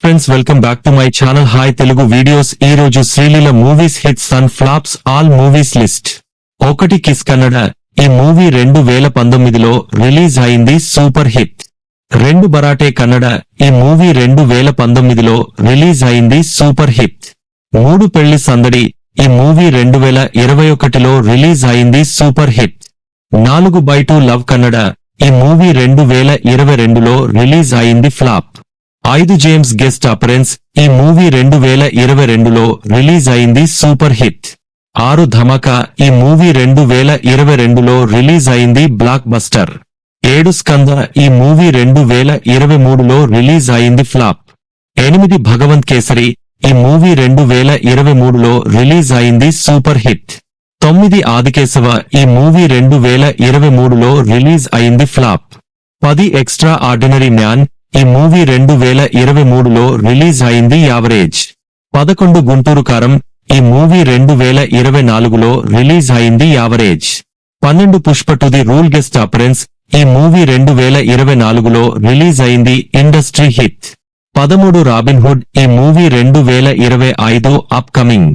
Friends welcome back to my channel hi Telugu videos. ఈ రోజు Sreeleela movies hits and flops all movies list. 1 kiss Kannada. ఈ movie 2019లో release అయింది, super hit. 2 Bharaate Kannada. ఈ movie 2019లో రిలీజ్ అయింది, సూపర్ హిట్. 3 పెళ్లి సందడి. ఈ మూవీ 2021లో రిలీజ్ అయింది, super hit. 4 by 2 love Kannada. ఈ మూవీ 2022లో రిలీజ్ అయింది, ఫ్లాప్. 5 James guest appearance. ఈ మూవీ 2022లో రిలీజ్ అయింది, సూపర్ హిట్. 6 ధమాకా. ఈ మూవీ 2022లో రిలీజ్ అయింది, బ్లాక్ బస్టర్. 7 స్కంద. ఈ మూవీ 2023లో రిలీజ్ అయింది, ఫ్లాప్. 8 భగవంత్ కేసరి. ఈ మూవీ 2023లో రిలీజ్ అయింది, సూపర్ హిట్. 9 ఆదికేశవ. ఈ మూవీ 2023లో రిలీజ్ అయింది, ఫ్లాప్. 10 extra ordinary man. ఈ మూవీ 2023లో రిలీజ్ అయింది, యావరేజ్. 11 గుంటూరు కారం. ఈ మూవీ 2024లో రిలీజ్ అయింది, average. 12 Pushpa two the rule guest appearance. ఈ మూవీ 2024లో రిలీజ్ అయింది, ఇండస్ట్రీ హిట్. 13 robin Hood. ఈ movie 2025 upcoming.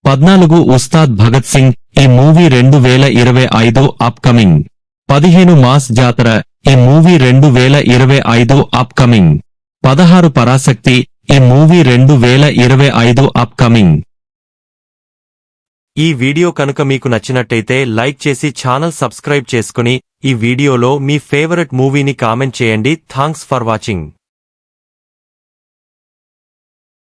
14 Ustaad Bhagat Singh. ఈ మూవీ 2025 అప్ కమింగ్. 15 మాస్ జాతర. ఈ మూవీ 2025 అప్ కమింగ్. 16 పరాశక్తి. ఈ మూవీ 2025 అప్ కమింగ్. ఈ వీడియో కనుక మీకు నచ్చినట్టయితే లైక్ చేసి ఛానల్ సబ్స్క్రైబ్ చేసుకుని ఈ వీడియోలో మీ ఫేవరెట్ మూవీని కామెంట్ చేయండి. Thanks for watching.